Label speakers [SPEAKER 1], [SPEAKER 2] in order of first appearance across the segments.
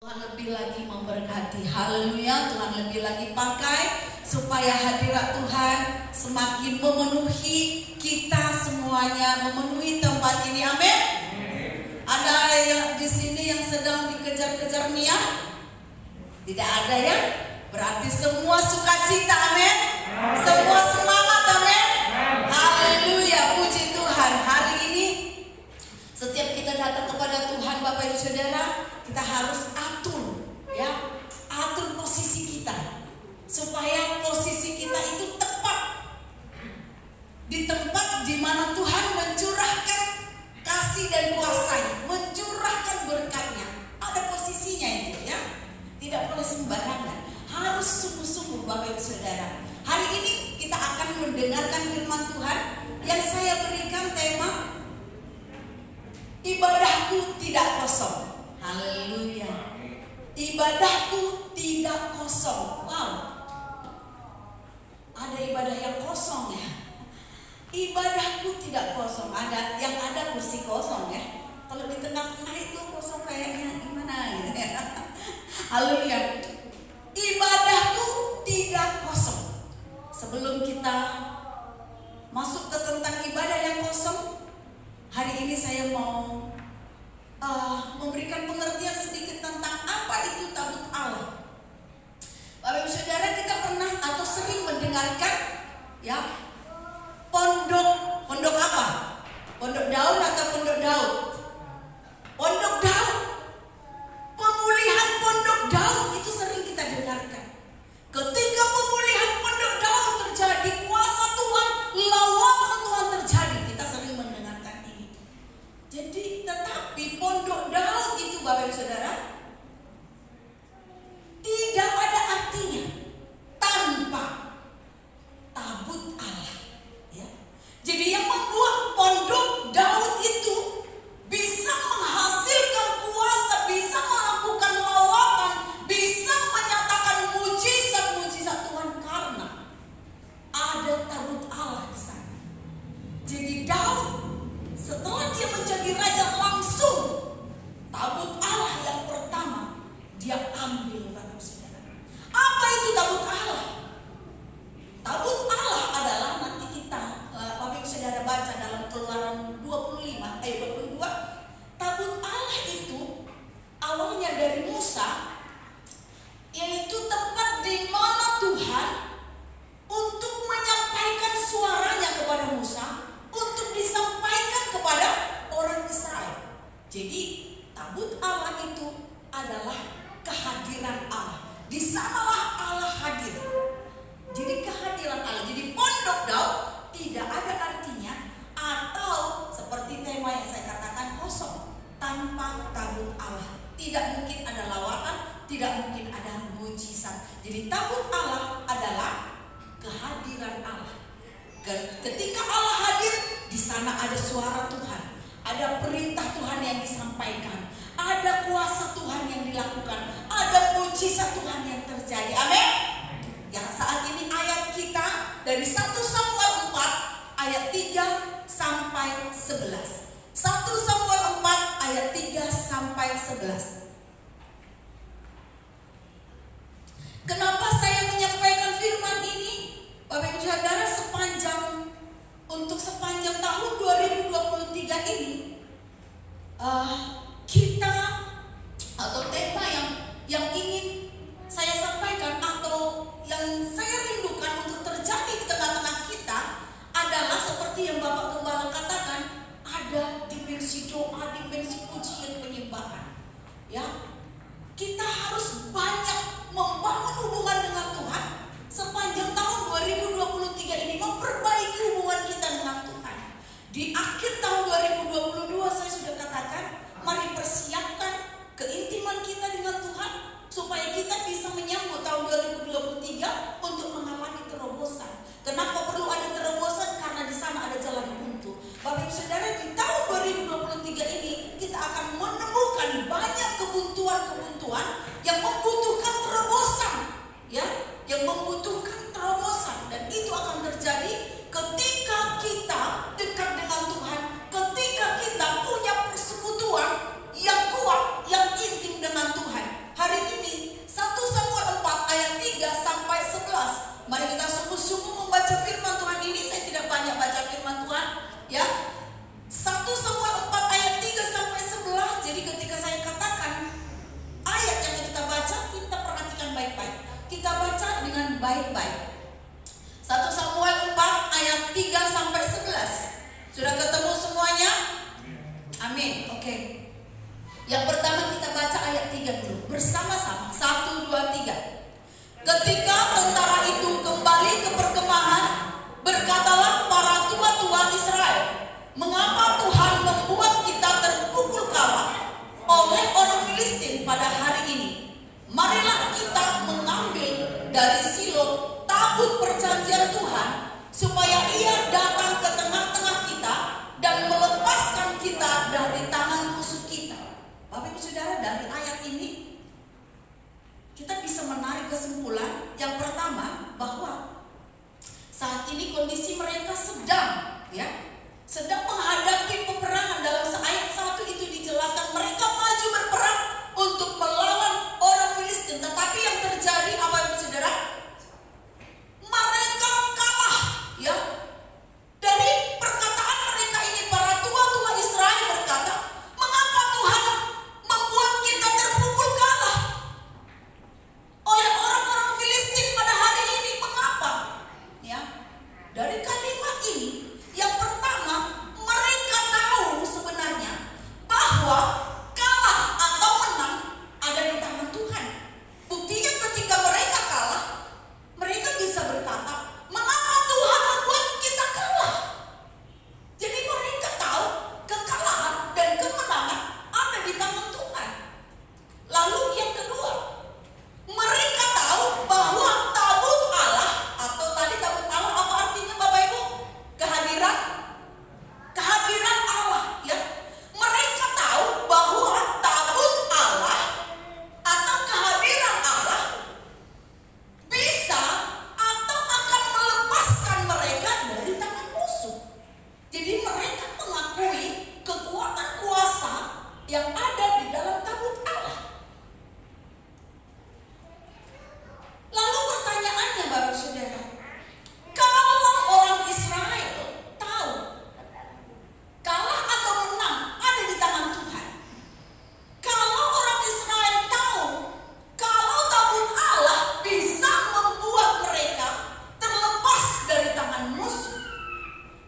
[SPEAKER 1] Tuhan lebih lagi memberkati. Haleluya. Tuhan lebih lagi pakai supaya hadirat Tuhan semakin memenuhi kita semuanya, memenuhi tempat ini. Amin. Ada yang di sini yang sedang dikejar-kejar Nia? Tidak ada ya? Berarti semua sukacita. Amin. Semua semangat. Amin. Haleluya. Puji Tuhan. Hari ini setiap kita datang kepada Tuhan, Bapak Ibu Saudara, kita harus atur, ya, atur posisi kita supaya posisi kita itu tepat di tempat di mana Tuhan mencurahkan kasih dan kuasa-Nya, mencurahkan berkat-Nya. Ada posisinya itu, ya. Tidak boleh sembarangan, harus sungguh-sungguh, Bapak Ibu Saudara. Hari ini kita akan mendengarkan firman Tuhan yang saya berikan tema ibadahku tidak kosong. Haleluya. Ibadahku tidak kosong. Wow. Ada ibadah yang kosong ya. Ibadahku tidak kosong. Ada yang ada kursi kosong ya. Kalau di tengah-tengah itu kosong kayaknya gimana gitu ya. Haleluya. Ibadahku tidak kosong. Sebelum kita masuk ke tentang ibadah yang kosong, hari ini saya mau memberikan pengertian sedikit tentang apa itu tabut Allah. Bapak Ibu Saudara, kita pernah atau sering mendengarkan ya pondok apa? Pondok Daud atau pondok Daud? Pondok Daud. Pemulihan pondok Daud itu sering kita dengarkan. Ketika pemulihan pondok Daud terjadi, kuasa Tuhan, lawatan Tuhan terjadi, kita sering mendengarkan ini. Jadi tetapi pondok Daud itu, Bapak Ibu Saudara, tidak ada artinya tanpa tabut Allah, ya. Jadi yang membuat pondok Daud itu bisa menghasilkan kuasa, bisa melakukan lawatan, bisa menyatakan mujizat-mujizat Tuhan karena ada tabut Allah di sana. Jadi Daud setelah dia menjadi raja langsung tabut Allah yang pertama dia ambil, Bapak Saudara. Apa itu tabut Allah? Tabut Allah adalah, nanti kita Bapak Saudara baca dalam Keluaran 25 ayat 22. Tabut Allah itu awalnya dari Musa, yaitu tempat di mana Tuhan untuk menyampaikan suaranya kepada Musa, untuk disampaikan kepada orang Israel. Jadi tabut Allah itu adalah kehadiran Allah. Di sanalah Allah hadir. Jadi kehadiran Allah. Jadi pondok Daud tidak ada artinya atau seperti tema yang saya katakan kosong tanpa tabut Allah. Tidak mungkin ada lawatan, tidak mungkin ada mujizat. Jadi tabut Allah adalah kehadiran Allah. Ketika Allah hadir, di sana ada suara Tuhan, ada perintah Tuhan yang disampaikan, ada kuasa Tuhan yang dilakukan, ada mujizat Tuhan yang terjadi. Amin. Yang saat ini ayat kita dari 1 Samuel 4 ayat 3 sampai 11. 1 Samuel 4 ayat 3 sampai 11. Kenapa saya menyampaikan firman ini? Bapak Ibu Saudara, sepanjang tahun 2023 ini kita atau tema yang ingin saya sampaikan atau yang saya rindukan untuk terjadi di tengah-tengah kita adalah seperti yang Bapak Gembala katakan, ada dimensi doa, dimensi pujian, penyembahan. Ya, kita harus banyak membangun hubungan dengan Tuhan sepanjang tahun 2023 ini, memperbaiki hubungan kita dengan Tuhan. Di akhir tahun 2022 saya sudah katakan, mari persiapkan keintiman kita dengan Tuhan supaya kita bisa menyambut tahun 2023 untuk mengalami terobosan. Kenapa perlu ada terobosan? Karena di sana ada jalan buntu. Bapak Ibu Saudara, di tahun 2023 ini kita akan menemukan banyak kebuntuan-kebuntuan yang membutuhkan terobosan, ya, yang membutuhkan terobosan, dan itu akan terjadi ketika kita dekat dengan Tuhan, ketika kita baik-baik. 1 Samuel 4 ayat 3 sampai 11. Sudah ketemu semuanya? Amin. Oke. Yang pertama kita baca ayat 3 dulu bersama-sama. 1, 2, 3. Ketika tentara itu kembali ke perkemahan, berkatalah para tua-tua Israel, "Mengapa Tuhan membuat kita terpukul kalah oleh orang Filistin pada hari ini? Marilah kita mengambil dari Silo tabut perjanjian Tuhan, supaya ia datang ke tengah-tengah kita dan melepaskan kita dari tangan musuh kita." Bapak Ibu Saudara, dari ayat ini kita bisa menarik kesimpulan yang pertama, bahwa saat ini kondisi mereka sedang menghadapi peperangan. Dalam ayat 1 itu dijelaskan mereka maju berperang untuk melawan orang Filistin. Tetapi yang terjadi apa Ibu Saudara? Mereka kalah, ya. Dari perkataan mereka ini, para tua-tua Israel berkata, "Mengapa Tuhan membuat kita terpukul kalah oleh orang-orang Filistin pada hari ini? Mengapa?" Ya. Dari kalimat ini, yang pertama, mereka tahu sebenarnya bahwa kalah atau menang ada di tangan Tuhan. Buktinya ketika mereka kalah, mereka bisa berkata, "Mengapa Tuhan membuat kita kalah?" Jadi mereka tahu kekalahan dan kemenangan ada di tangan Tuhan. Lalu yang kedua, mereka tahu bahwa tabut Allah, atau tadi tabut Allah apa artinya Bapak Ibu? Kehadiran Allah, ya. Mereka tahu bahwa tabut Allah atau kehadiran Allah bisa atau akan melepaskan mereka dari tangan musuh. Jadi mereka mengakui kekuatan kuasa yang ada di dalam tabut Allah. Lalu pertanyaannya Bapak Saudara, kalau orang Israel tahu kalah atau menang ada di tangan Tuhan, kalau orang Israel tahu kalau tabut Allah bisa membuat mereka terlepas dari tangan musuh,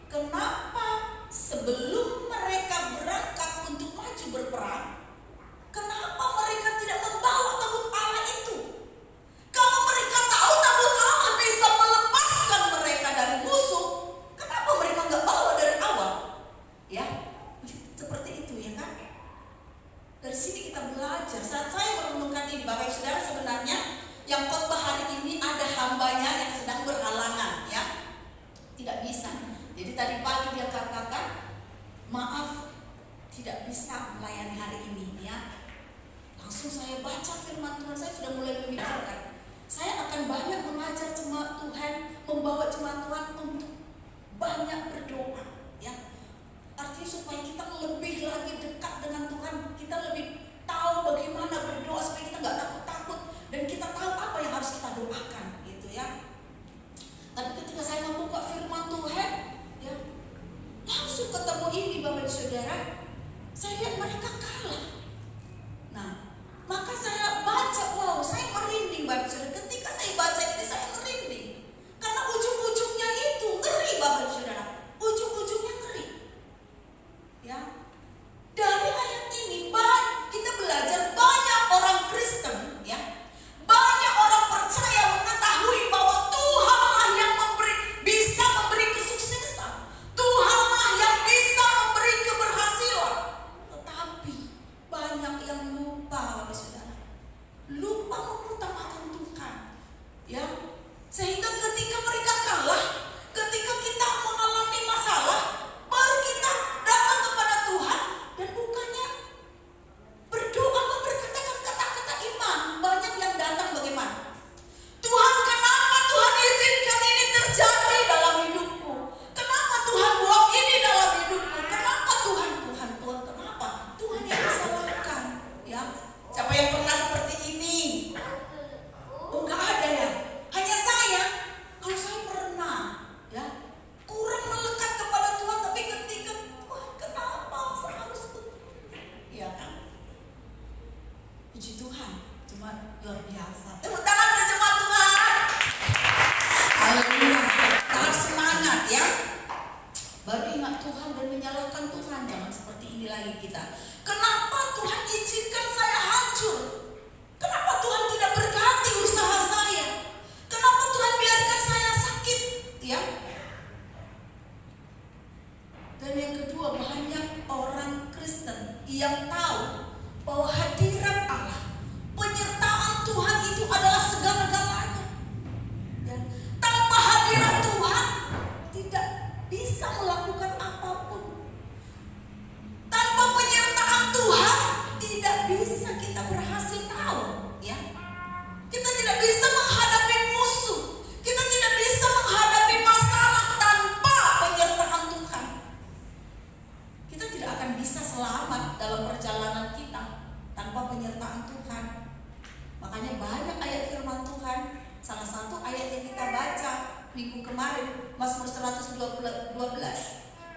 [SPEAKER 1] kenapa sebelum mereka berangkat untuk maju berperang, kenapa mereka tidak membawa tabut Allah itu? Kalau mereka tahu tabut Allah bisa melepaskan mereka dari musuh, kenapa mereka nggak bawa dari awal? Ya, seperti itu, ya kan? Dari sini kita belajar. Saat saya merenungkan ini, Bapak Ibu Saudara, sebenarnya yang khotbah hari ini ada hambanya yang sedang berhalangan, ya, tidak bisa. Jadi tadi pagi dia katakan, "Maaf, tidak bisa melayani hari ini," ya. Langsung saya baca firman Tuhan, saya sudah mulai memikirkan, saya akan banyak mengajar jemaat Tuhan, membawa jemaat Tuhan untuk banyak berdoa, ya. Artinya supaya kita lebih lagi dekat dengan Tuhan, kita lebih tahu bagaimana berdoa supaya kita nggak takut-takut dan kita tahu apa yang harus kita doakan, gitu ya. Tapi ketika saya membuka firman Tuhan, ya, langsung ketemu ini Bapak Saudara, saya lihat mereka kalah. Nah, maka saya baca, wow, saya merinding Bapak Saudara. Ketika saya baca ini saya merinding, karena ujung-ujungnya itu ngeri Bapak Saudara, ujung-ujungnya ngeri, ya. Dari ayat ini kita belajar banyak orang Kristen, ya, banyak orang percaya mengetahui bahwa Tuhanlah yang bisa memberi kesuksesan, Tuhanlah yang bisa memberi keberhasilan. Tetapi banyak yang lupa Bapak Saudara, lupa mengutamakan Tuhan, ya. Sehingga ketika mereka kalah, ketika kita mengalami masalah, baru kita datang kepada Tuhan dan bukannya berdoa memperkatakan kata-kata iman. Banyak yang datang bagaimana? "Tuhan, kenapa Tuhan izinkan ini terjadi dalam hidupku? Kenapa Tuhan buat ini dalam hidupku? Kenapa Tuhan, kenapa? Tuhan yang disalahkan," ya. Siapa yang pernah seperti ini? Oh, nggak ada, ya. Hanya saya. Kalau saya pernah, ya, kurang melekat kepada Tuhan, tapi ketika Tuhan, kenapa saya harus ya kan? Puji Tuhan, cuma luar biasa. Tepuk tangan untuk jemaat Tuhan. Haleluya. Tetap semangat ya. Baru ingat Tuhan dan menyalahkan Tuhan. Jangan seperti ini lagi kita. Kenapa Tuhan izinkan saya hancur? Kenapa Tuhan tidak berkati usaha saya? Kenapa Tuhan biarkan saya sakit? Ya. Dan yang kedua, banyak orang Kristen yang tahu bahwa hadirat Allah, penyertaan Tuhan itu adalah segala-galanya. Ya. Tanpa hadirat Tuhan tidak bisa melakukan apapun. Tanpa penyertaan Tuhan tidak bisa kita berhasil tahu, ya. Kita tidak bisa menghadapi musuh. Kita tidak bisa menghadapi masalah tanpa penyertaan Tuhan. Kita tidak akan bisa selamat dalam perjalanan kita tanpa penyertaan Tuhan. Makanya banyak ayat firman Tuhan. Salah satu ayat yang kita baca minggu kemarin, Mazmur 112.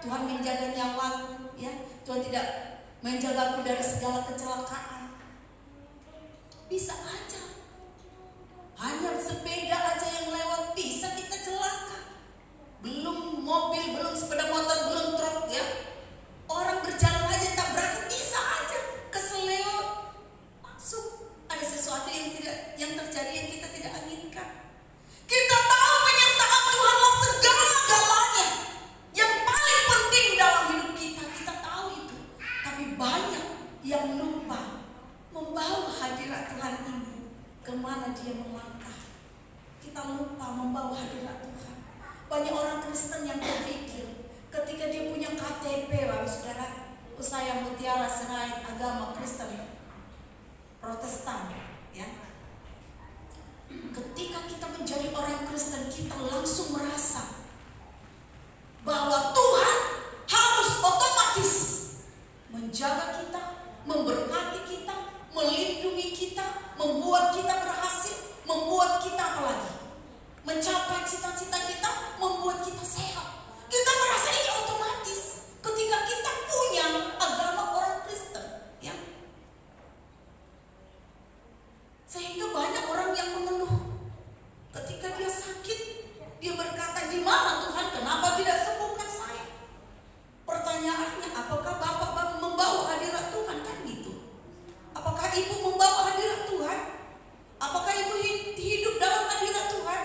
[SPEAKER 1] Tuhan menjaga nyawaku, ya. Tuhan tidak menjagaku dari segala kecelakaan. Bisa aja. Hanya sepeda aja yang lewat bisa kita celaka. Belum mobil, belum sepeda motor, belum truk, ya. Orang berjalan aja tabrakan bisa aja. Keseleo masuk. Ada sesuatu yang terjadi yang kita tidak inginkan. Kita tahu penyertaan Tuhanlah segala-galanya. Yang paling penting dalam hidup kita, kita tahu itu. Tapi banyak yang lupa membawa hadirat Tuhan ini kemana dia melangkah. Kita lupa membawa hadirat Tuhan. Banyak orang Kristen yang berpikir ketika dia punya KTP, saudara, Usaya Mutiara Serai agama Kristen Protestan, ya. Ketika kita menjadi orang Kristen, kita langsung merasa bahwa Tuhan harus otomatis menjaga kita, memberkati kita, melindungi kita, membuat kita berhasil, membuat kita apalagi mencapai cita-cita kita, membuat kita sehat. Kita merasa ini otomatis ketika kita punya agama orang Kristen, ya. Sehingga banyak orang yang mengeluh ketika dia sakit, dia berkata, di mana Tuhan, kenapa tidak sembuhkan saya? Pertanyaannya, apakah Bapak membawa hadirat Tuhan? Kan gitu. Apakah Ibu membawa hadirat Tuhan? Apakah Ibu hidup dalam hadirat Tuhan?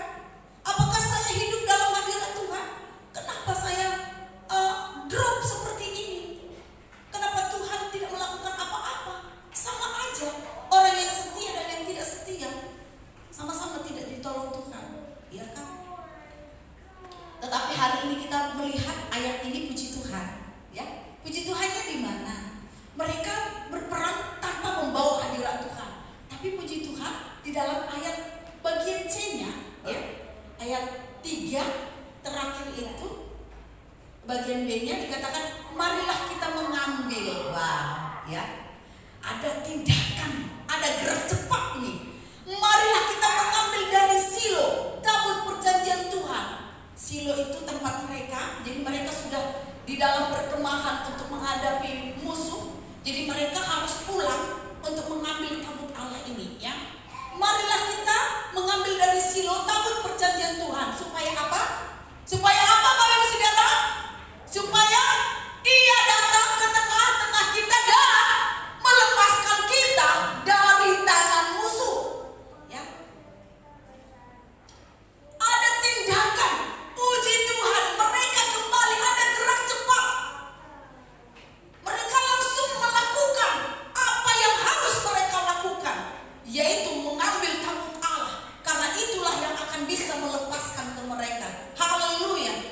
[SPEAKER 1] Apakah saya hidup dalam hadirat Tuhan? Kenapa saya drop seperti ini? Kenapa Tuhan tidak melakukan apa-apa? Sama aja, orang yang setia dan yang tidak setia sama-sama tidak ditolong Tuhan, ya kan? Tetapi hari ini kita melihat ayat ini, puji Tuhan, ya. Puji Tuhannya di mana? Mereka berperang tanpa membawa hadirat Tuhan. Tapi puji Tuhan di dalam ayat bagian C-nya, ya, ayat 3 terakhir itu, bagian B-nya dikatakan, marilah kita mengambil. Wah, ya. Ada tindakan, ada gerak cepat nih. Marilah kita mengambil dari Silo, tabut perjanjian Tuhan. Silo itu tempat mereka, jadi mereka sudah di dalam perkemahan untuk menghadapi musuh. Jadi mereka harus pulang untuk mengambil tabut Allah ini, ya. Marilah kita mengambil dari Silo tabut perjanjian Tuhan. Supaya apa? Supaya apa, Bapak Ibu Saudara? Supaya Dia datang ke tengah-tengah kita dan melepaskan kita dari tangan musuh, ya. Ada tindakan, puji Tuhan, mereka kembali, ada gerak cepat. Mereka langsung melakukan apa yang harus mereka lakukan, yaitu mengambil tabut Allah. Karena itulah yang akan bisa melepaskan ke mereka. Haleluya.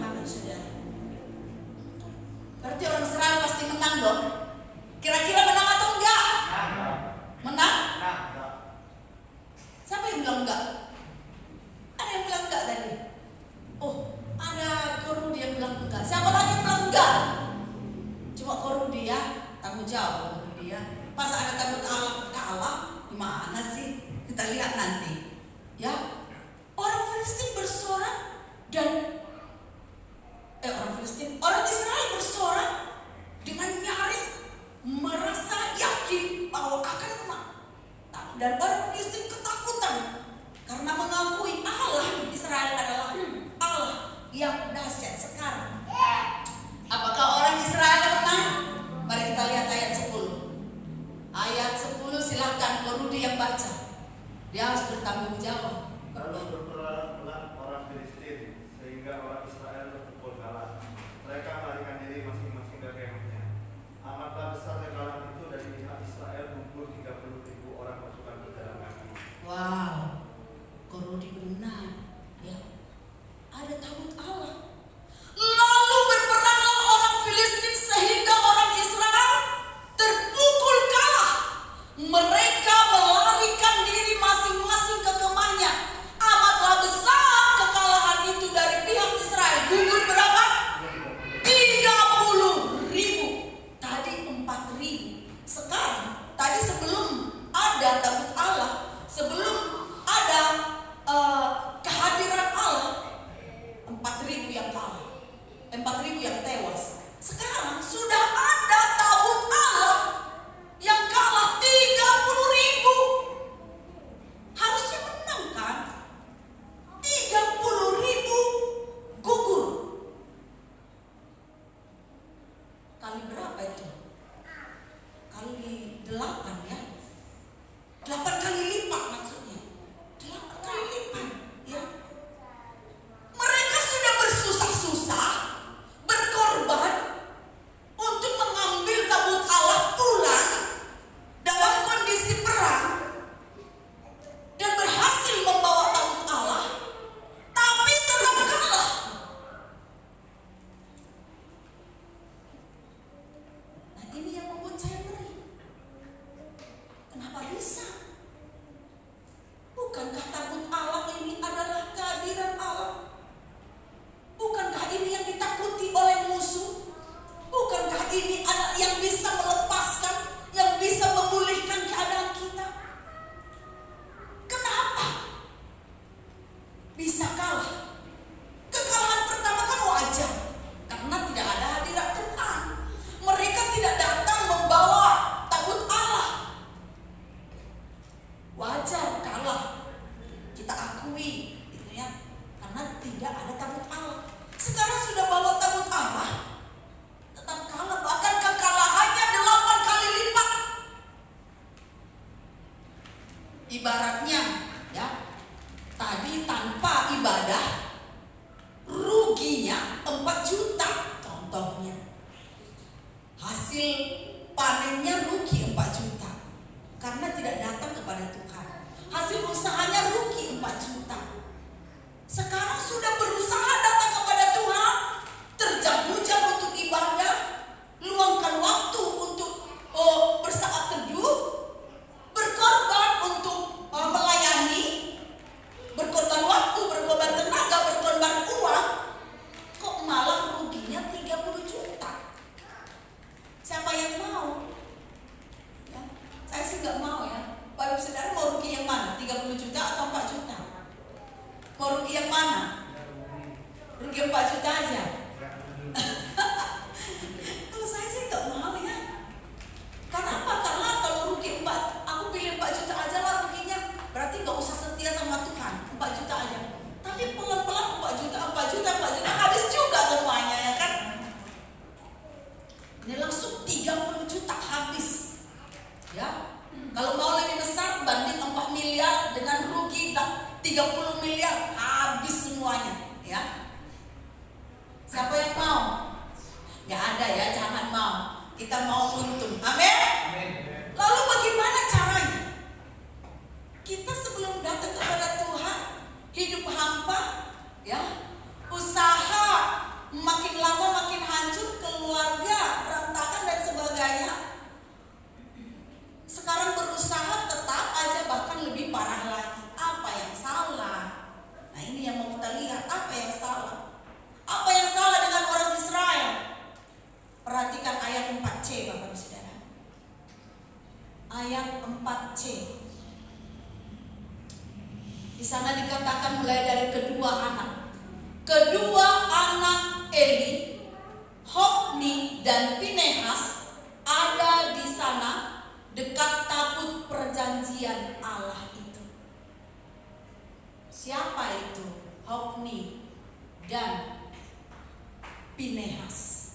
[SPEAKER 1] Gimana saudara? Berarti orang Israel pasti menang dong. Kira-kira menang atau enggak? Menang? Siapa yang bilang enggak? Ada yang bilang enggak tadi? Oh, ada Korudi yang bilang enggak. Siapa lagi yang bilang enggak? Cuma Korudi ya, tanggung jawab Korudi ya. Pas ada takut Allah kalah, gimana sih? Kita lihat nanti. Ya, orang Filistin bersorak dan orang Israel bersorak dengan nyaring, merasa yakin bahwa akan menang. Dan orang Filistin ketakutan karena mengakui Allah Israel adalah Allah yang dahsyat sekarang. Apakah orang Israel menang? Mari kita lihat ayat 10. Ayat 10 silahkan Korudi yang baca. Dia harus bertanggung jawab.
[SPEAKER 2] Lalu berperang orang Filistin sehingga orang Israel terpukul kalah. Mereka melarikan diri masing-masing dari kemahnya. Amatlah besar kekalahan itu dari pihak Israel, gugur 30.000 orang pasukan berjalan kaki.
[SPEAKER 1] Wow, Korudi benar. Ya, ada tabut Allah. Lalu berperanglah orang Filistin sehingga orang Israel terpukul kalah. Mereka melarikan diri masing-masing ke kemahnya. Amatlah besar kekalahan itu dari pihak Israel. Gugur berapa? 30.000. Tadi 4.000. Sekarang, tadi sebelum ada tabut Allah, sebelum ada kehadiran Allah, 4.000 yang kalah, 4.000 yang tewas. Sekarang sudah ada tabut Allah yang kalah 30.000. Harusnya menang kan? 30.000 gugur. Kali berapa itu? Kali 8 ya. 8 kali lipat maksudnya. 8 kali lipat ya. Mereka sudah bersusah-susah, berkorban untuk mengambil tabut Allah pulang dalam kondisi perang dan berhasil membawa tabut Allah, tapi tetap kalah. Nah, ini yang membuat saya ngeri. Kenapa bisa? Bukankah tabut Allah ini adalah kehadiran Allah? Bukankah ini yang ditakuti oleh musuh? Bukankah ini yang bisa melepaskan, yang bisa memulihkan keadaan kita? Kenapa bisa kalah? Kekalahan pertama kan wajar, karena tidak ada hadirat Tuhan. Mereka tidak datang membawa tabut Allah. Wajar kalah, kita akui gitu ya, karena tidak ada tabut Allah. Sekarang sudah bawa tabut Allah, tetap kalah, bahkan kekalahannya 8 kali lipat. Ibaratnya ya, tadi tanpa ibadah ruginya 4 juta contohnya. Hasil panennya rugi 4 juta karena tidak datang kepada Tuhan. Hasil usahanya rugi 4 juta. Sekarang sudah berusaha datang kepada Tuhan, terjam-jam untuk ibadah, luangkan waktu untuk bersaat teduh, berkorban untuk melayani, berkorban waktu, berkorban tenaga, berkorban uang, kok malah ruginya 30 juta. Siapa yang mau? Ya, saya sih nggak mau ya. Bapak saudara mau rugi yang mana? 30 juta atau 4 juta? Mau rugi yang mana? Rugi 4 juta aja. Kalau saya sih nggak mau ya. Kenapa? Karena kalau rugi 4, aku pilih 4 juta aja lah ruginya. Berarti nggak usah setia sama Tuhan, 4 juta aja. Tapi pelan-pelan 4 juta, 4 juta, 4 juta, habis juga semuanya ya kan? Ini langsung 30 juta habis. Ya. Kalau mau lebih besar banding 4 miliar dengan rugi 30 miliar habis semuanya ya. Siapa yang mau? Gak ada ya, jangan mau. Kita mau untung. Amin. Lalu bagaimana caranya? Kita sebelum datang kepada Tuhan hidup hampa ya, usaha sana dikatakan mulai dari kedua anak Eli, Hofni dan Pinehas ada di sana dekat tabut perjanjian Allah itu. Siapa itu Hofni dan Pinehas?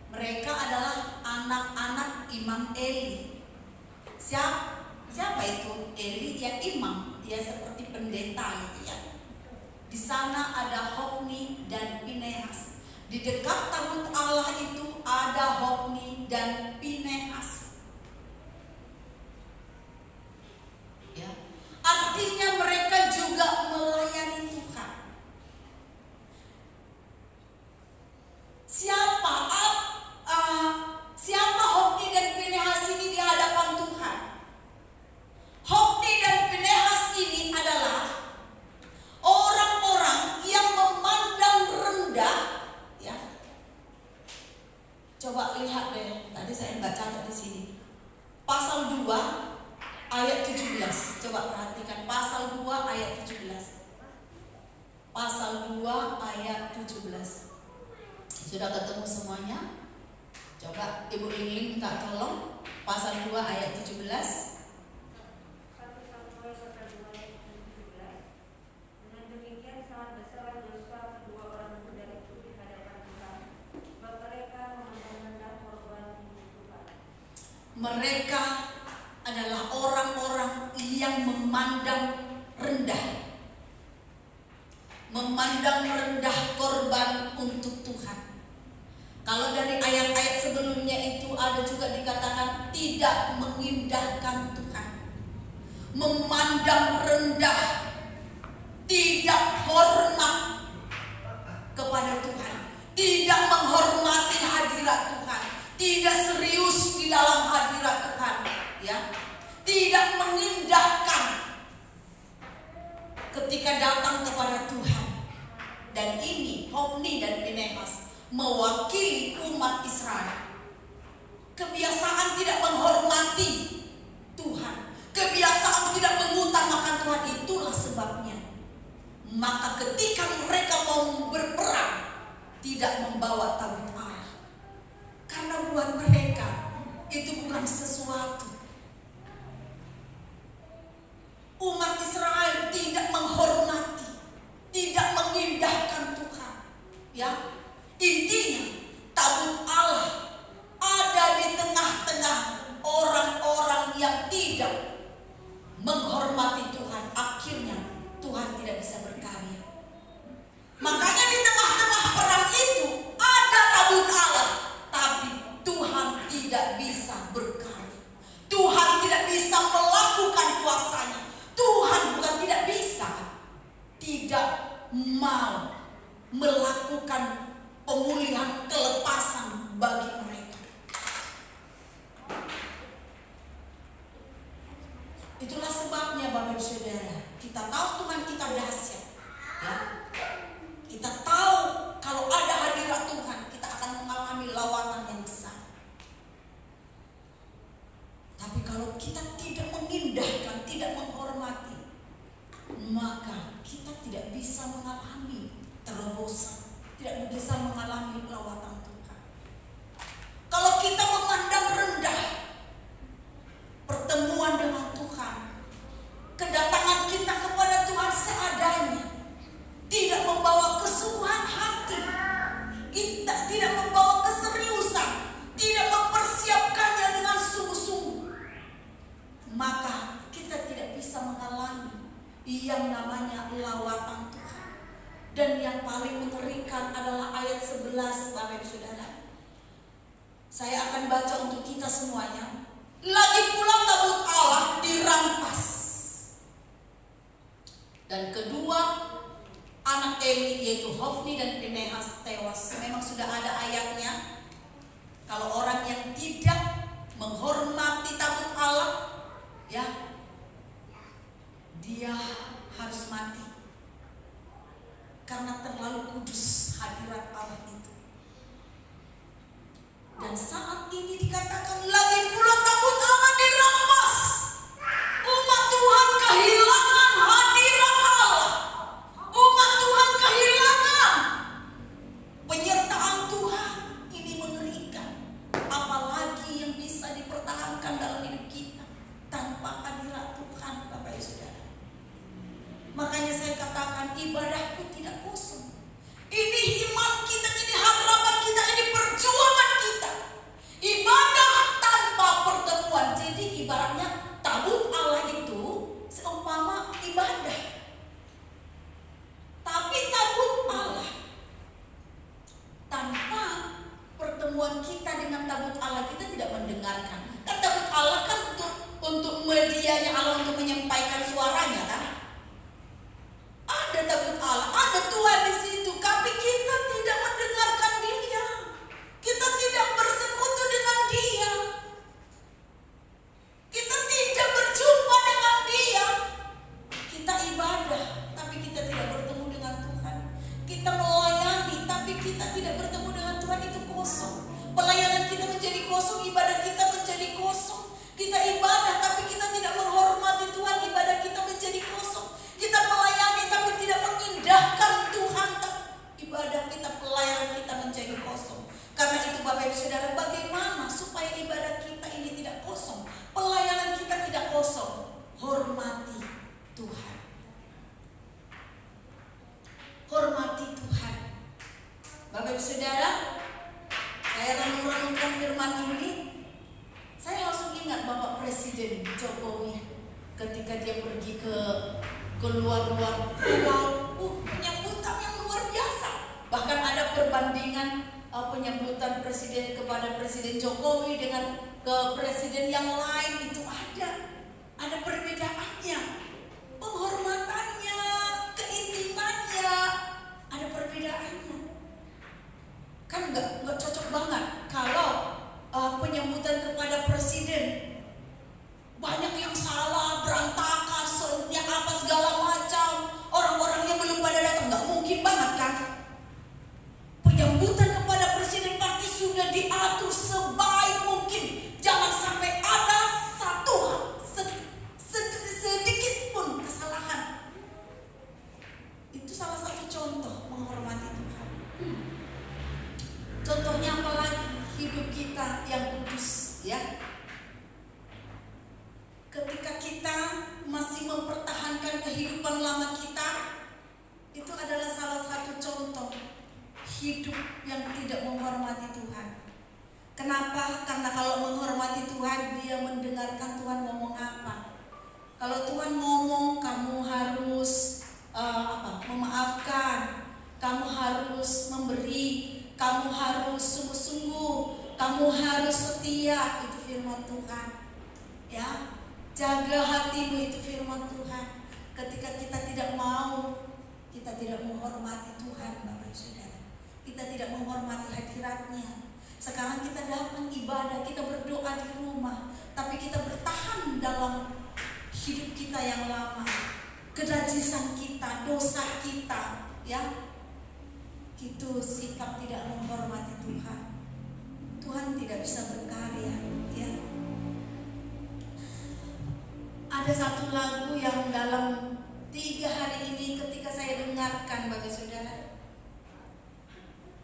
[SPEAKER 1] Mereka adalah anak-anak Imam Eli. Siapa itu Eli? Ya imam, dia seperti pendeta gitu ya. Di sana ada Hofni dan Pinehas. Di dekat tabut Allah itu ada Hofni dan Pinehas. Ya, artinya mereka juga melayani Tuhan. Siapa Hofni dan Pinehas ini di hadapan Tuhan? Hofni dan Pinehas ini adalah orang-orang yang memandang rendah, ya. Coba lihat deh, tadi saya nggak catat di sini. Pasal 2 ayat 17. Coba perhatikan pasal 2 ayat 17. Pasal 2 ayat 17. Sudah ketemu semuanya? Coba Ibu Lingling minta tolong. Pasal 2 ayat 17. Mereka adalah orang-orang yang memandang rendah korban untuk Tuhan. Kalau dari ayat-ayat sebelumnya itu ada juga dikatakan tidak mengindahkan Tuhan, memandang rendah, tidak hormat kepada Tuhan, tidak menghormati hadirat Tuhan, tidak serius di dalam hadirat Tuhan, ya, tidak mengindahkan ketika datang kepada Tuhan. Dan ini Hofni dan Pinehas mewakili umat Israel. Kebiasaan tidak menghormati Tuhan, kebiasaan tidak mengutamakan Tuhan, itulah sebabnya. Maka ketika mereka mau berperang, tidak membawa tabut Allah. Karena buat mereka itu bukan sesuatu. Umat Israel tidak menghormati, tidak mengindahkan Tuhan. Ya, intinya tabut Allah ada di tengah-tengah orang-orang yang tidak menghormati Tuhan. Akhirnya Tuhan tidak bisa berkarya. Makanya di tengah-tengah perang itu ada tabut Allah, tapi Tuhan tidak bisa berkarya. Tuhan tidak bisa melakukan kuasanya. Tuhan bukan tidak bisa, tidak mau melakukan pemulihan kelepasan bagi mereka. Itulah sebabnya Bapak Ibu Saudara, kita tahu Tuhan kita dahsyat, ya. Kita tahu kalau ada hadirat Tuhan, kita akan mengalami lawatan yang besar. Tapi kalau kita tidak mengindahkan, tidak menghormati, maka kita tidak bisa mengalami terobosan, tidak bisa mengalami lawatan Tuhan. Kalau kita memandang rendah pertemuan dengan Tuhan, kedatangan kita kepada Tuhan seadanya, tidak membawa kesungguhan hati, kita tidak membawa keseriusan, tidak mempersiapkannya dengan sungguh-sungguh, maka kita tidak bisa mengalami yang namanya lawatan Tuhan. Dan yang paling mengerikan adalah ayat 11, Bapak Ibu Saudara. Saya akan baca untuk kita semuanya. Lagi pula tabut Allah dirampas, dan kedua anak Eli yaitu Hofni dan Pinehas tewas. Memang sudah ada ayatnya. Kalau orang yang tidak menghormati tabut Allah, ya, dia harus mati karena terlalu kudus hadirat Allah itu. Dan saat ini dikatakan lagi pula tabut Allah dirampas. Umat Tuhan kehilangan hadirat Tuhan, ibadahku tidak kosong. Ini iman kita, ini harapan kita, ini perjuangan kita. Ibadah tanpa pertemuan. Jadi ibaratnya tabut Allah itu seumpama ibadah. Tapi tabut Allah tanpa pertemuan kita dengan tabut Allah, kita tidak mendengarkan. Kan tabut Allah kan untuk medianya Allah untuk menyampaikan suaranya kan. Ada tabut Allah, ada Tuhan di situ, tapi kita tidak mendengarkan Dia. Kita tidak bersekutu dengan Dia. Kita tidak berjumpa dengan Dia. Kita ibadah, tapi kita tidak bertemu dengan Tuhan. Kita melayani, tapi kita tidak bertemu dengan Tuhan, itu kosong. Pelayanan kita menjadi kosong, ibadah kita menjadi kosong. Kita ibadah, tapi kita tidak menghormati Tuhan, ibadah kita menjadi kosong. Kita melayani, tapi tidak mengindahkan Tuhan, ibadah kita, pelayanan kita menjadi kosong. Karena itu Bapak Ibu Saudara, bagaimana supaya ibadah kita ini tidak kosong, pelayanan kita tidak kosong? Hormati Tuhan. Hormati Tuhan. Bapak Ibu Saudara, saya renung-renungkan firman ini, saya langsung ingat Bapak Presiden Jokowi ketika dia pergi ke luar-luar pulau, penyambutan yang luar biasa. Bahkan ada perbandingan penyambutan presiden kepada Presiden Jokowi dengan ke presiden yang lain, itu ada perbedaannya, penghormatannya, keintimannya, ada perbedaannya. Kan nggak cocok banget kalau penyambutan kepada presiden banyak yang salah, berantakan, yang apa segala macam, orang-orangnya belum pada datang, nggak mungkin banget kan? Penyambutan kepada presiden pasti sudah diatur sebaik mungkin, jangan sampai ada sedikit pun kesalahan. Itu salah satu contoh menghormati Tuhan. Contohnya apalagi? Hidup kita yang kudus, ya. Ketika kita masih mempertahankan kehidupan lama kita, itu adalah salah satu contoh hidup yang tidak menghormati Tuhan. Kenapa? Karena kalau menghormati Tuhan, dia mendengarkan Tuhan ngomong apa. Kalau Tuhan ngomong, kamu harus memaafkan, kamu harus memberi, kamu harus sungguh-sungguh, kamu harus setia, itu firman Tuhan. Ya, jaga hatimu, itu firman Tuhan. Ketika kita tidak mau, kita tidak menghormati Tuhan, Bapak Ibu Saudara. Kita tidak menghormati hadiratnya. Sekarang kita datang ibadah, kita berdoa di rumah, tapi kita bertahan dalam hidup kita yang lama, kenajisan kita, dosa kita, ya. Itu sikap tidak menghormati Tuhan. Tuhan tidak bisa berkarya, ya. Ada satu lagu yang dalam 3 hari ini ketika saya dengarkan, Bapak Saudara,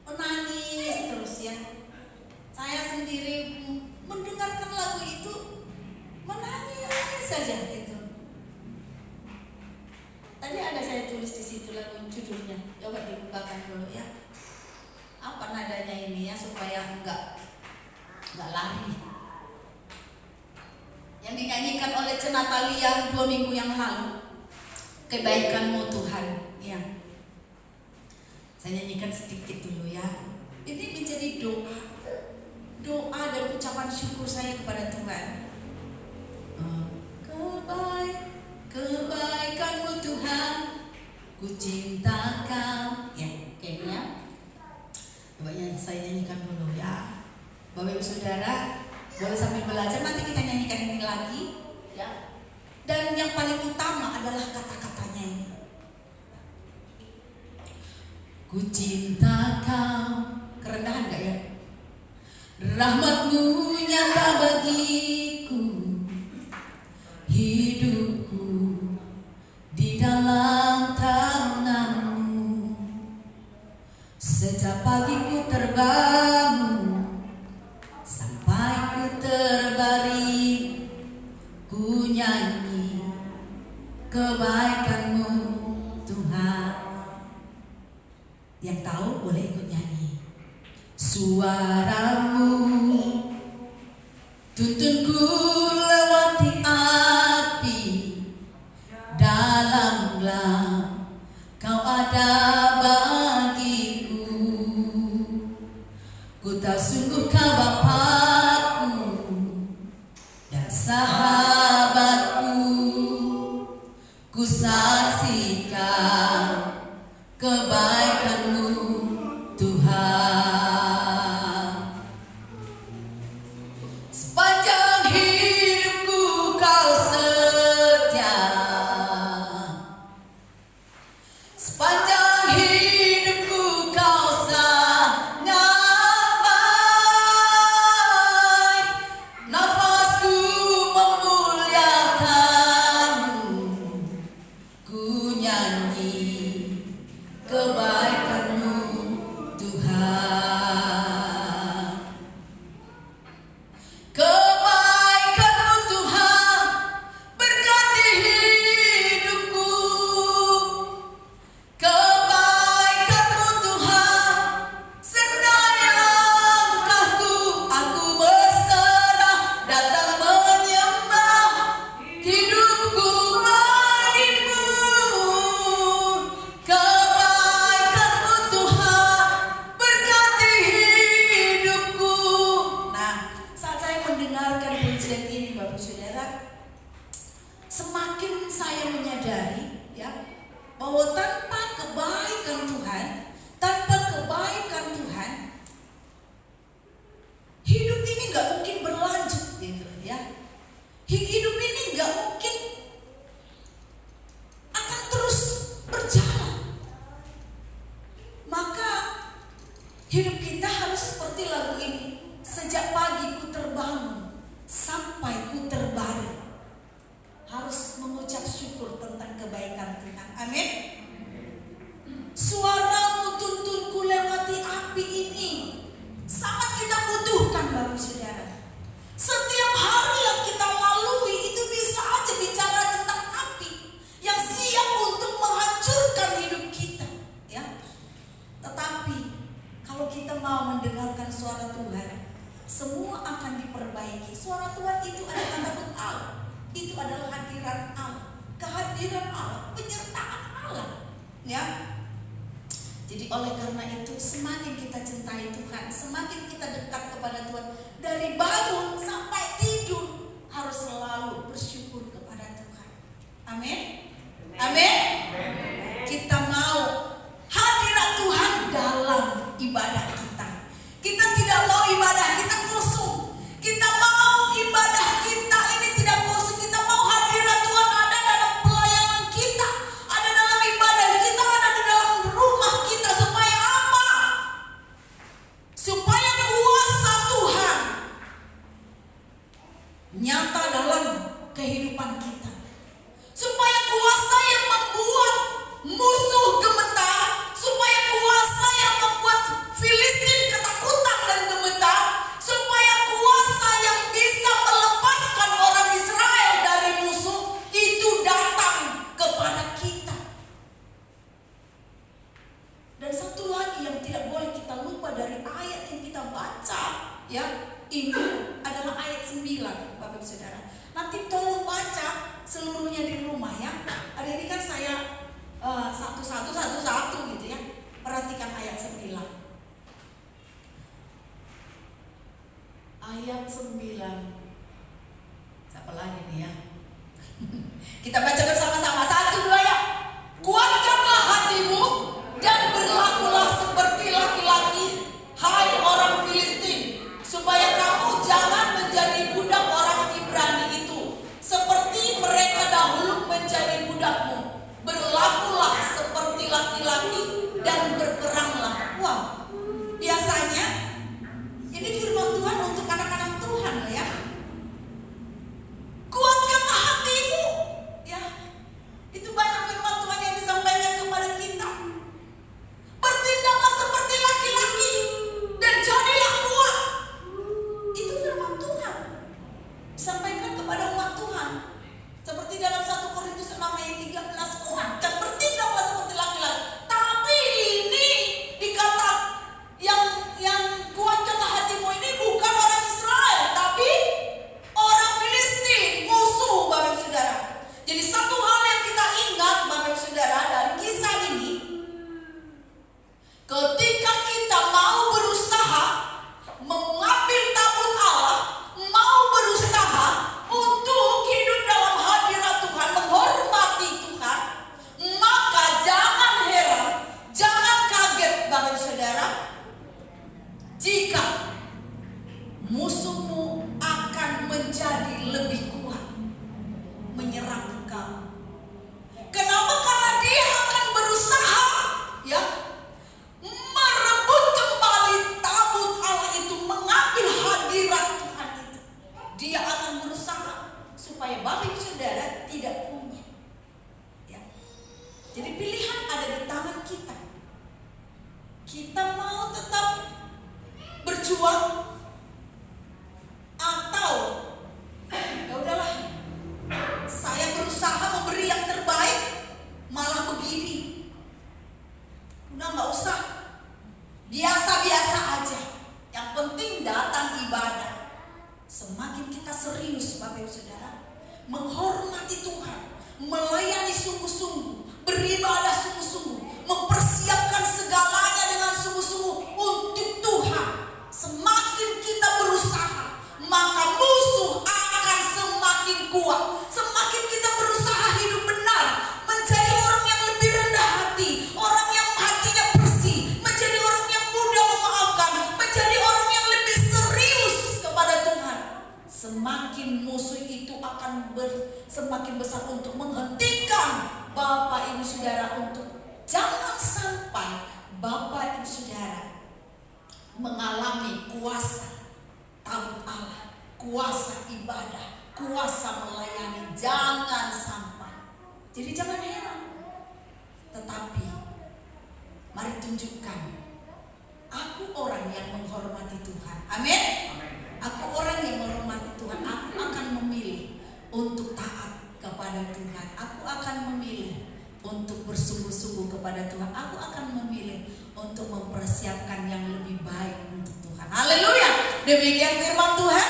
[SPEAKER 1] menangis terus, ya. Saya sendiri mendengarkan lagu itu menangis saja itu. Tadi ada saya tulis di situ lagu judulnya. Coba dibukakan dulu, ya. Apa nadanya ini, ya, supaya enggak lari. Yang dinyanyikan oleh Cenatalia 2 minggu yang lalu. Kebaikan-Mu Tuhan, ya. Saya nyanyikan sedikit dulu, ya. Ini menjadi doa dan ucapan syukur saya kepada Tuhan. Kebaikan-Mu Tuhan, ku cinta Kau. Ya, kayaknya coba saya nyanyikan dulu, ya. Bapak Ibu Saudara, boleh sambil belajar, nanti kita nyanyikan ini lagi, ya. Dan yang paling utama adalah kata-katanya ini. Ku cinta Kau, kerendahan gak, ya? Rahmat-Mu nyata bagiku, hidupku di dalam tangan-Mu. Sejak pagi ku terbangun sampai ku terbaring, ku nyanyi kebaikan-Mu Tuhan. Yang tahu boleh ikut nyanyi. Suaramu tuntunku lewati api, dalam gelap kau ada bagiku. Ku tak sungguh kau Bapakku dan sahabatku. Ku saksikan kebaikan-Mu Tuhan. Sepanjang hidupku kau setia, sepanjang hidupku kau sangat baik. Nafasku memuliakan-Mu, ku nyanyi kebaikan-Mu Tuhan. Kebaikan-Mu Tuhan berkati hidupku. Kebaikan-Mu Tuhan sertai langkahku. Aku berserah datang menyembah, hidupku bagimu. Kebaikan-Mu Tuhan berkati hidupku. Nah, saat saya mendengarkan pujian ini Bapak Saudara, semakin saya menyadari ya bahwa tanpa kebaikan Tuhan, hidup ini nggak mungkin berlanjut gitu ya. Hidup ini nggak mungkin akan terus berjalan. Maka hidup kita harus seperti lagu ini. Sejak pagi ku terbangun sampai ku terbaring, harus mengucap syukur tentang kebaikan Tuhan. Amin. Suara-Mu tuntunku lewati api ini sangat kita butuhkan Bapak Saudara. Setiap hari yang kita lalui itu bisa aja bicara tentang api yang siap untuk menghancurkan hidup kita ya. Tetapi kalau kita mau mendengarkan suara Tuhan, semua akan diperbaiki. Suara Tuhan itu adalah tanda Allah. Itu adalah hadirat Allah, kehadiran Allah, penyertaan Allah ya. Jadi oleh karena itu semakin kita cintai Tuhan, semakin kita dekat kepada Tuhan, dari bangun sampai tidur harus selalu bersyukur kepada Tuhan. Amin. Amin. Kita mau hadirat Tuhan dalam ibadah kita. Kita tidak mau ibadah kita kosong. Kita mau ibadah kita ini tidak kosong. Kita mau hadirat Tuhan ada dalam pelayanan kita, ada dalam ibadah kita, ada di dalam rumah kita. Supaya apa? Supaya kuasa Tuhan nyata dalam kehidupan kita. Supaya kuasa yang membuat musuh gemetar, supaya kuasa yang membuat Filistin ketakutan dan gemetar, supaya kuasa yang bisa melepaskan orang Israel dari musuh itu datang kepada kita. Dan satu lagi yang tidak boleh kita lupa dari ayat yang kita baca ya, ini adalah ayat 9 Bapak Saudara. Nanti tolong baca seluruhnya di rumah ya. Hari ini kan saya satu-satu gitu ya. Perhatikan ayat 9. Ayat 9. Siapa lagi nih ya? Kita baca bersama-sama. 1, 2 ya. Kuatkanlah hatimu dan berlakulah seperti laki-laki, hai orang Filistin, supaya kamu jangan menjadi budak orang Ibrani itu, seperti mereka dahulu menjadi budakmu. Berlakulah seperti laki-laki dan berperanglah. Wow, biasanya ini firman Tuhan untuk anak-anak Tuhan ya. Kuatkanlah hatimu ya. jika musuhmu akan menjadi lebih kuat menyerang engkau. Kenapa? Karena dia akan berusaha ya merebut kembali tabut Allah itu, mengambil hadirat Tuhan itu. Dia akan berusaha supaya Bapak Ibu Saudara tidak punya. Ya. Jadi pilihan ada di tangan kita. Kita mau tetap berjuang atau ya udahlah, saya berusaha memberi yang terbaik malah begini. Udah nggak usah, biasa-biasa aja. Yang penting datang ibadah. Semakin kita serius Bapak Ibu Saudara menghormati Tuhan, melayani sungguh-sungguh, beribadah sungguh-sungguh, mempersiapkan segalanya dengan sungguh-sungguh untuk Tuhan. Semakin kita berusaha, maka musuh akan semakin kuat. Semakin kita berusaha hidup benar, menjadi orang yang lebih rendah hati, orang yang hatinya bersih, menjadi orang yang mudah memaafkan, menjadi orang yang lebih serius kepada Tuhan, semakin musuh itu akan semakin besar untuk menghentikan Bapak Ibu Saudara, untuk jangan sampai Bapak Ibu Saudara mengalami kuasa tabut Allah, kuasa ibadah, kuasa melayani. Jangan sampai. Jadi jangan heran. Tetapi mari tunjukkan, aku orang yang menghormati Tuhan. Amin. Aku orang yang menghormati Tuhan. Aku akan memilih untuk taat kepada Tuhan. Aku akan memilih untuk bersungguh-sungguh kepada Tuhan. Aku akan memilih untuk mempersiapkan yang lebih baik untuk Tuhan. Haleluya. Demikian firman Tuhan.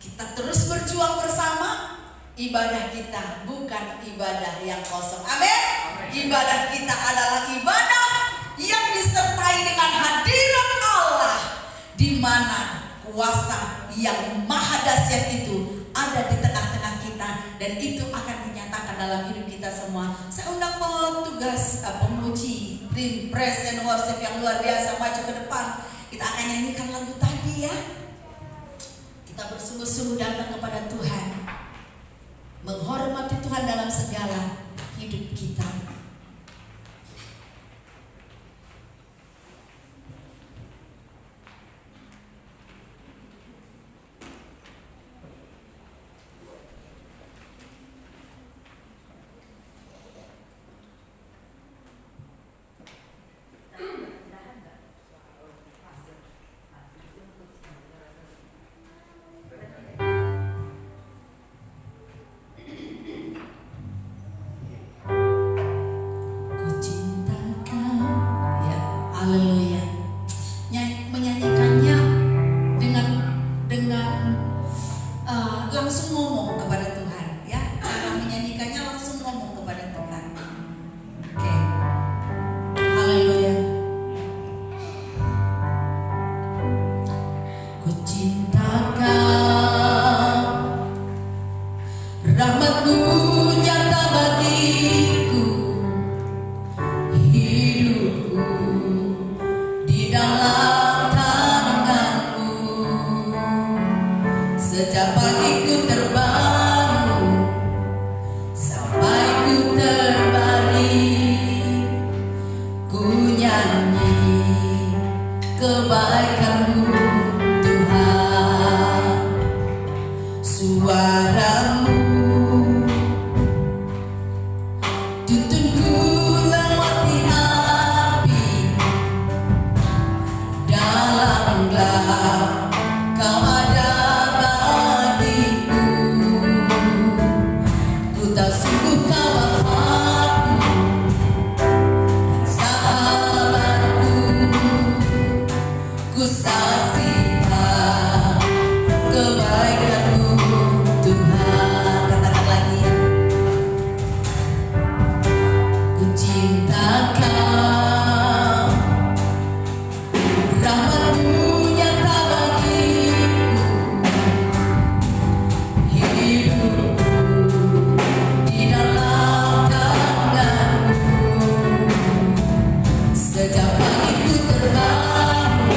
[SPEAKER 1] Kita terus berjuang bersama. Ibadah kita bukan ibadah yang kosong. Amin. Ibadah kita adalah ibadah yang disertai dengan hadirat Allah, di mana kuasa yang maha dahsyat itu ada di tengah-tengah kita, dan itu akan dinyatakan dalam hidup kita semua. Saya undang petugas pemuji tim praise and worship yang luar biasa maju ke depan. Kita akan nyanyikan lagu tadi ya. Kita bersungguh-sungguh datang kepada Tuhan, menghormati Tuhan dalam segala hidup kita. Haleluya. Menyanyikannya dengan langsung ngomong kepada Tuhan ya. Cara menyanyikannya langsung ngomong kepada Tuhan. Oke. Haleluya. Ku cintakan rahmat-Mu nyata bagiku, hidupku di dalam tangan-Mu. Sejak pagi ku terbangun sampai ku terbaring, ku nyanyi kebaikan-Mu Tuhan. Suara-Mu tuntunku lewati api, dalam gelap Kau ada bagiku. Ku tahu sungguh Kau Bapakku dan sahabatku. Ku saksikan kebaikan-Mu Tuhan. Katakan lagi. Ku cintakan rahmat-Mu nyata bagiku, hidupku di dalam tangan-Mu. Sejak pagi ku terbangun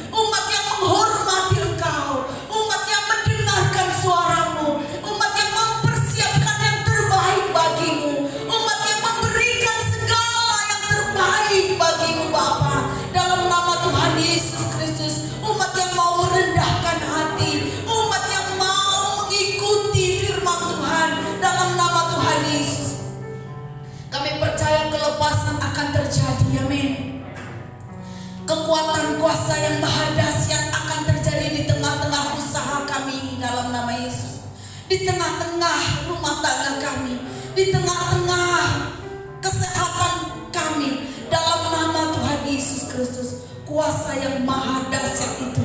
[SPEAKER 1] Umat yang menghormati Engkau, umat yang mendengarkan suaramu, dalam nama Tuhan Yesus. Kami percaya kelepasan akan terjadi, amin. Kekuatan kuasa yang maha dahsyat akan terjadi di tengah-tengah usaha kami dalam nama Yesus. Di tengah-tengah rumah tangga kami, di tengah-tengah kesehatan kami dalam nama Tuhan Yesus Kristus. Kuasa yang maha dahsyat itu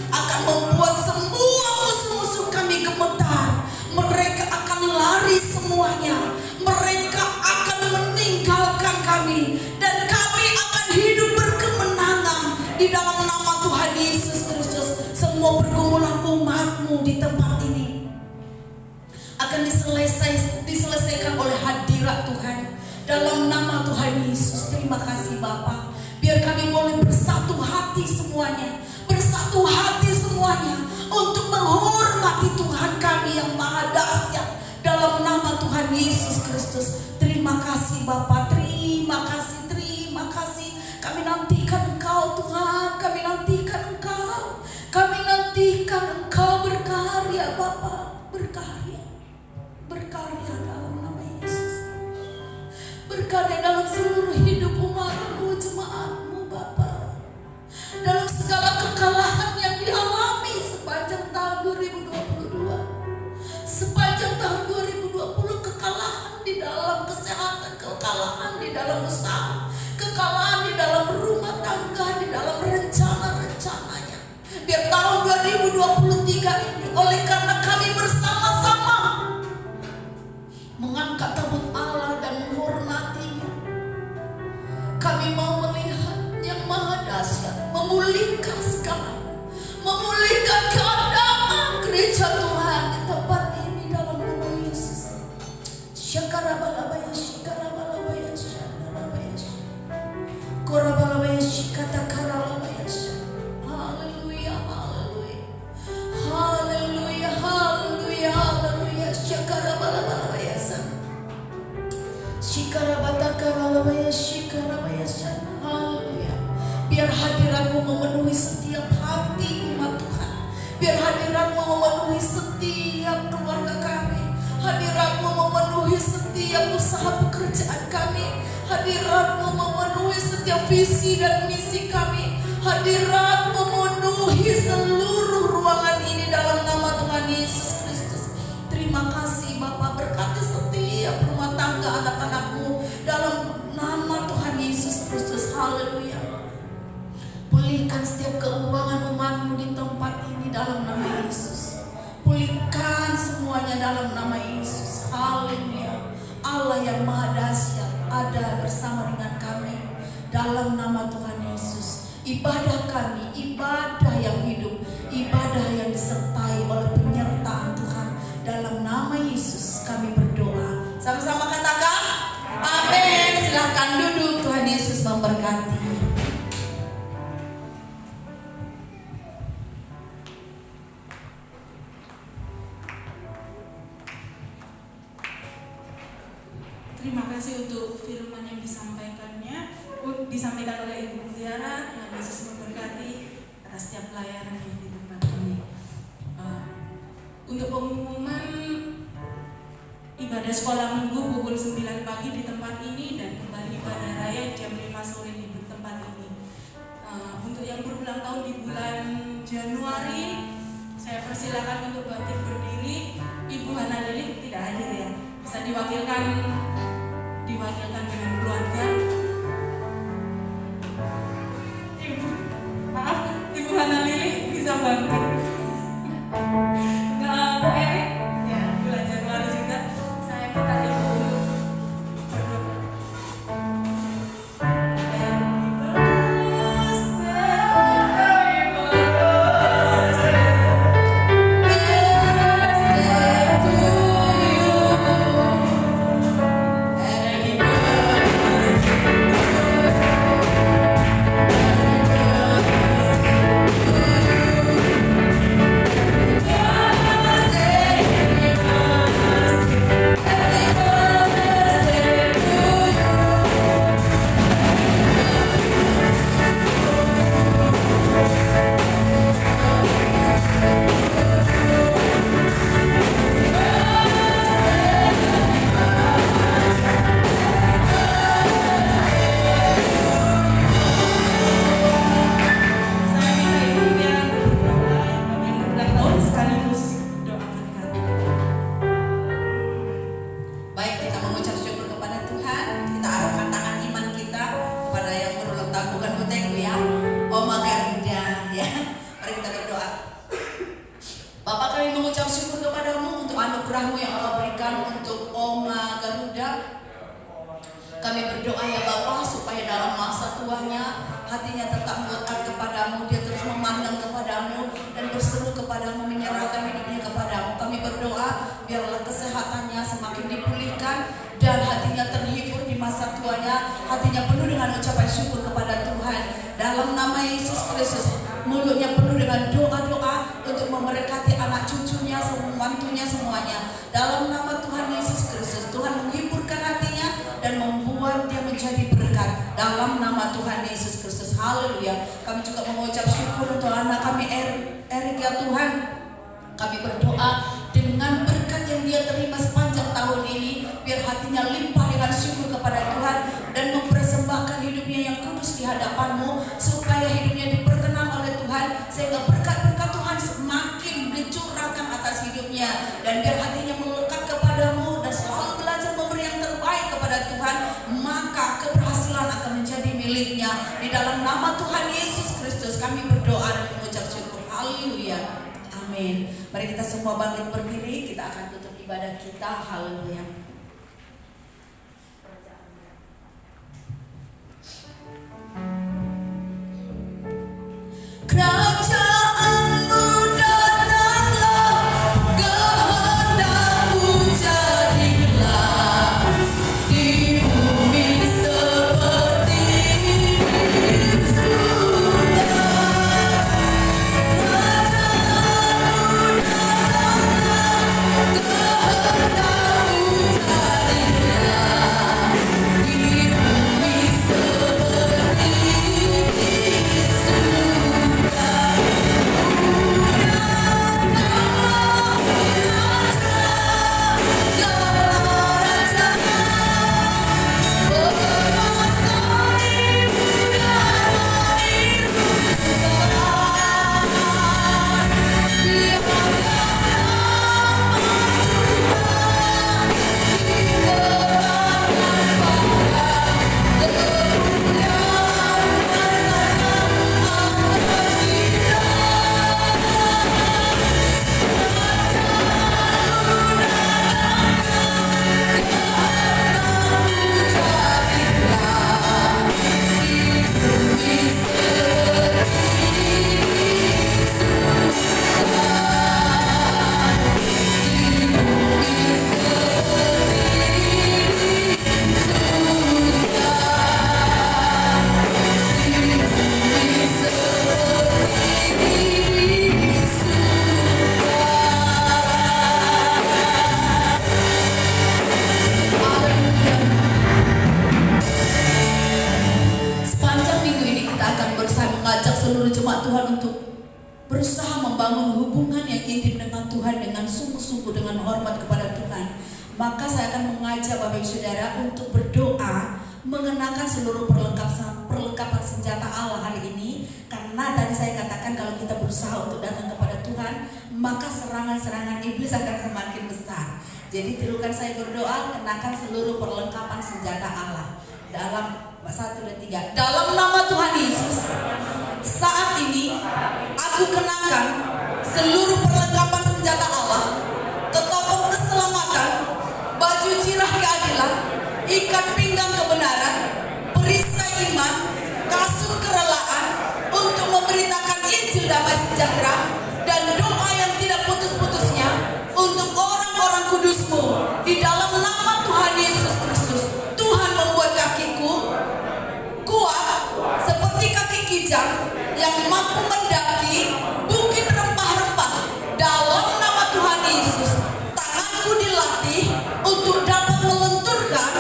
[SPEAKER 1] akan membuat semua musuh-musuh kami gemetar. Mereka akan lari semuanya. Mereka akan meninggalkan kami. Dan kami akan hidup berkemenangan di dalam nama Tuhan Yesus Kristus. Semua pergumulan umat-Mu di tempat ini akan diselesaikan oleh hadirat Tuhan. Dalam nama Tuhan Yesus. Terima kasih Bapa. Biar kami boleh bersatu hati semuanya. Bersatu hati semuanya. Untuk menghormati Tuhan kami yang maha dahsyat. Dalam nama Tuhan Yesus Kristus. Terima kasih Bapa. Terima kasih. Terima kasih. Kami nantikan Engkau Tuhan. Kami nantikan Engkau. Kami nantikan Engkau berkarya Bapa. Berkarya. Berkarya dalam nama Yesus. Berkarya dalam seluruh hidup umat-Mu, jemaat-Mu Bapa. Dalam segala kekalahan yang dialami sepanjang tahun 2022. Sepanjang tahun 2020, kekalahan di dalam kesehatan, kekalahan di dalam usaha, kekalahan di dalam rumah tangga, di dalam rencana-rencananya. Biar tahun 2023 ini, oleh karena kami bersama-sama mengangkat tabut Allah dan menghormatinya, kami mau melihat yang maha dahsyat memulihkan segala, memulihkan keadaan gereja Tuhan di tempat ini dalam nama Yesus. Syakarabalabaya, syakarabalabaya, syakarabalabaya, korabalabaya, syakatakaralabaya. Haleluya, haleluya, haleluya, haleluya, haleluya. Syakarabalabaya, Shikarabatakaralabaya, shikarabaya, haleluya. Biar hadirat-Mu memenuhi setiap hati umat Tuhan. Biar hadirat-Mu memenuhi setiap keluarga kami. Hadirat-Mu memenuhi setiap usaha pekerjaan kami. Hadirat-Mu memenuhi setiap visi dan misi kami. Hadirat-Mu memenuhi seluruh ruangan ini dalam nama Tuhan Yesus Kristus. Terima kasih Bapa, berkati setiap rumah tangga anak-anak-Mu dalam nama Tuhan Yesus Kristus. Haleluya. Pulihkan setiap keuangan umat-Mu di tempat ini dalam nama Yesus. Pulihkan semuanya dalam nama Yesus. Haleluya. Allah yang maha dahsyat ada bersama dengan kami dalam nama Tuhan Yesus. Ibadah kami, ibadah yang hidup, ibadah yang disertai oleh penyertaan Tuhan. Dalam nama Yesus kami berdoa. Sama-sama katakan amin. Silakan duduk. Tuhan Yesus memberkati.
[SPEAKER 3] Terima kasih untuk firman yang disampaikan oleh Ibu Mutiara. Tuhan Yesus memberkati atas setiap pelayanan yang di tempat ini. Untuk pengumuman ibadah sekolah minggu pukul 9 pagi di tempat ini dan kembali ibadah raya jam 5 sore di tempat ini. Untuk yang berulang tahun di bulan Januari, saya persilakan untuk bangkit berdiri. Ibu Hana Lili tidak hadir ya, bisa diwakilkan dengan keluarga. Ibu Hana Lili bisa bangkit. Bu Erik, ya bulan Januari juga saya minta Ibu untuk berdoa.
[SPEAKER 1] anugerah-Mu yang Engkau berikan untuk Oma Garuda. Kami berdoa ya Bapa, supaya dalam masa tuanya hatinya tetap melekat kepadamu, dia terus memandang kepadamu dan berseru kepadamu, menyerahkan hidupnya kepadamu. Kami berdoa biarlah kesehatannya semakin dipulihkan dan hatinya terhibur di masa tuanya, hatinya penuh dengan ucapan syukur kepada Tuhan. Dalam nama Yesus Kristus, mulutnya penuh dengan doa-doa untuk memberkati anak cucunya, mantunya semuanya. Dalam nama Tuhan Yesus Kristus, Tuhan menghiburkan hatinya dan membuat dia menjadi berkat. Dalam nama Tuhan Yesus Kristus, haleluya. Kami juga mengucap syukur untuk anak kami Erik ya Tuhan. Kami berdoa dengan berkat yang dia terima sepanjang tahun ini, biar hatinya limpah dengan syukur kepada Tuhan dan mempersembahkan hidupnya yang kudus di hadapan-Mu, supaya hidupnya diperkenan oleh Tuhan, sehingga berkat-berkat Tuhan semakin dicurahkan atas hidupnya, dan biar hatinya melekat kepadamu dan selalu belajar memberi yang terbaik kepada Tuhan, maka keberhasilan akan menjadi miliknya. Di dalam nama Tuhan Yesus Kristus kami berdoa dan mengucap syukur. Haleluya. Amin. Mari kita semua bangkit berdiri, kita akan tutup ibadah kita. Haleluya. Kerajaan-Mu datanglah, kehendak-Mu jadilah di bumi seperti di surga. Kerajaan-Mu datanglah, kehendak-Mu jadilah di bumi seperti di surga. Sepanjang minggu ini kita akan berusaha mengajak seluruh jemaat Tuhan untuk berusaha membangun hubungan yang intim dengan Tuhan dengan sungguh-sungguh, dengan hormat kepada Tuhan. Maka saya akan mengajak Bapak Ibu Saudara untuk berdoa mengenakan seluruh perlengkapan senjata Allah hari ini. Karena tadi saya katakan kalau kita berusaha untuk datang kepada Tuhan, maka serangan-serangan iblis akan semakin besar. Jadi tirukan saya berdoa, kenakan seluruh perlengkapan senjata Allah. Dalam 1, 2, 3. Dalam nama Tuhan Yesus, saat ini aku kenakan seluruh perlengkapan senjata Allah, ketopong keselamatan, baju cirah keadilan, ikat pinggang kebenaran, perisai iman, kasut kerelaan untuk memberitakan Injil damai sejahtera, dan doa yang tidak putus-putusnya untuk orang-orang kudus-Mu. Di dalam nama Tuhan Yesus Kristus, Tuhan membuat kakiku kuat seperti kaki kijang yang mampu mendaki bukit rempah-rempah. Dalam nama Tuhan Yesus, tanganku dilatih untuk dapat melenturkan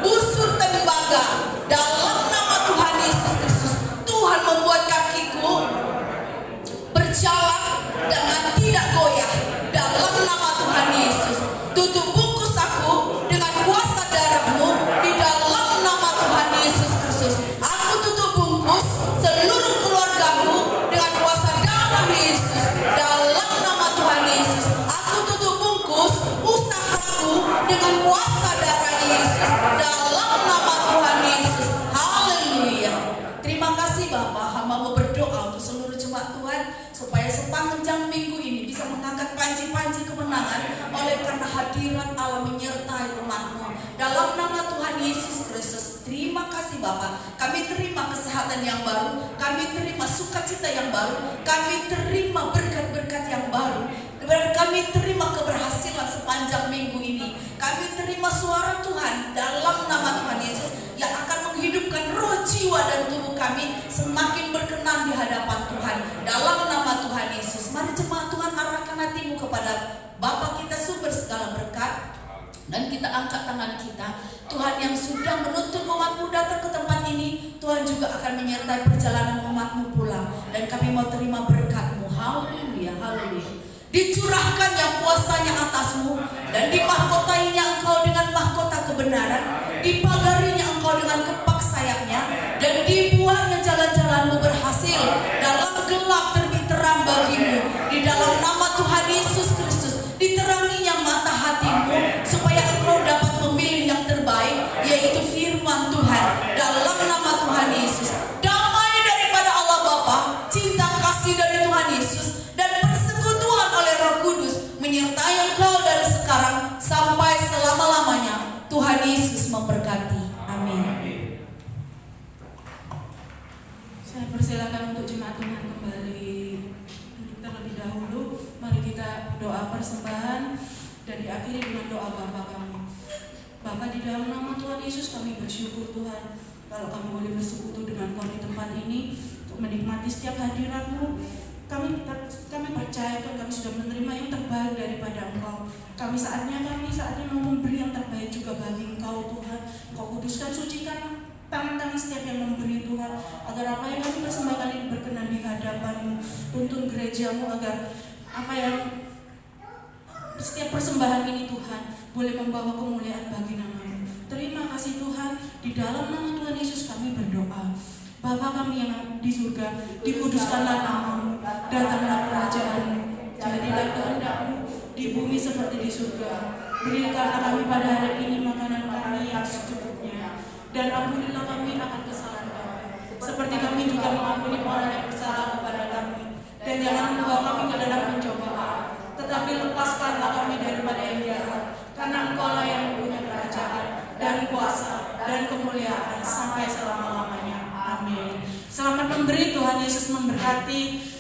[SPEAKER 1] busur tembaga. Dalam nama Tuhan Yesus Kristus, Tuhan membuat kakiku berjalan dengan tidak goyah. Dalam nama Tuhan Yesus, tutup bungkus aku dengan kuasa darah-Mu. Di dalam nama Tuhan Yesus Kristus, aku tutup bungkus seluruh keluargaku dengan kuasa darah Yesus. Dalam nama Tuhan Yesus, aku tutup bungkus usahaku dengan kuasa darah Yesus. Dalam nama Tuhan Yesus. Haleluya. Terima kasih Bapak, hamba-Mu berdoa untuk seluruh jemaat Tuhan, supaya sepanjang minggu ini bisa mengangkat panji-panji kemenangan oleh karena hati hadirat Allah menyertai umat-Mu. Dalam nama Tuhan Yesus Kristus, terima kasih Bapa. Kami terima kesehatan yang baru, kami terima sukacita yang baru, kami terima berkat-berkat yang baru, kami terima keberhasilan sepanjang minggu ini. Kami terima suara Tuhan dalam nama Tuhan Yesus yang akan menghidupkan roh, jiwa, dan tubuh kami semakin berkenan di hadapan Tuhan. Dalam nama Tuhan Yesus, mari jemaat Tuhan arahkan hatimu kepada Bapa kita sumber segala berkat. Dan kita angkat tangan kita. Tuhan yang sudah menuntun umat-Mu datang ke tempat ini, Tuhan juga akan menyertai perjalanan umat-Mu pulang. Dan kami mau terima berkat-Mu. Haleluya, haleluya. Dicurahkan yang kuasanya atas-Mu, dan dimahkotainya Engkau dengan mahkota kebenaran, dipagarinya Engkau dengan kepak sayapnya, dan dibuatnya jalan-jalan-Mu berhasil. Dalam gelap terbit terang bagi-Mu. Di dalam nama Tuhan Yesus Kristus, diteranginya mata hatimu supaya engkau dapat memilih yang terbaik, yaitu firman Tuhan. Dalam nama Tuhan Yesus, damai daripada Allah Bapa, cinta kasih dari Tuhan Yesus, dan persekutuan oleh Roh Kudus menyertai engkau dari sekarang sampai selama-lamanya. Tuhan Yesus memberkati. Amin.
[SPEAKER 3] Saya persilakan untuk jemaat Tuhan kembali duduk terlebih dahulu. Mari kita doa persembahan dan diakhiri dengan doa Bapa kami. Bapa, di dalam nama Tuhan Yesus kami bersyukur Tuhan kalau kami boleh bersekutu dengan Kau di tempat ini untuk menikmati setiap hadirat-Mu. Kami percaya Tuhan, kami sudah menerima yang terbaik daripada Engkau. Kami saatnya mau memberi yang terbaik juga bagi Engkau Tuhan. Kau kuduskan, sucikan tangan-tangan setiap yang memberi Tuhan, agar apa yang kami persembahkan ini berkenan di hadapan-Mu. Tuntun gereja-Mu agar apa yang setiap persembahan ini Tuhan boleh membawa kemuliaan bagi nama-Mu. Terima kasih Tuhan, di dalam nama Tuhan Yesus kami berdoa. Bapa kami yang di surga, dikuduskanlah nama-Mu, datanglah kerajaan-Mu, jadilah kehendak-Mu di bumi seperti di surga. Berikanlah kami pada hari ini makanan kami yang secukupnya, dan ampunilah kami akan kesalahan kami, seperti kami juga mengampuni orang yang bersalah kepada kami. Dan jangan membawa kami ke dalam pencobaan, tetapi lepaskanlah kami daripada yang jahat, karena Engkau-lah yang mempunyai kerajaan dan kuasa dan kemuliaan sampai selama-lamanya. Amin. Selamat memberi, Tuhan Yesus memberkati.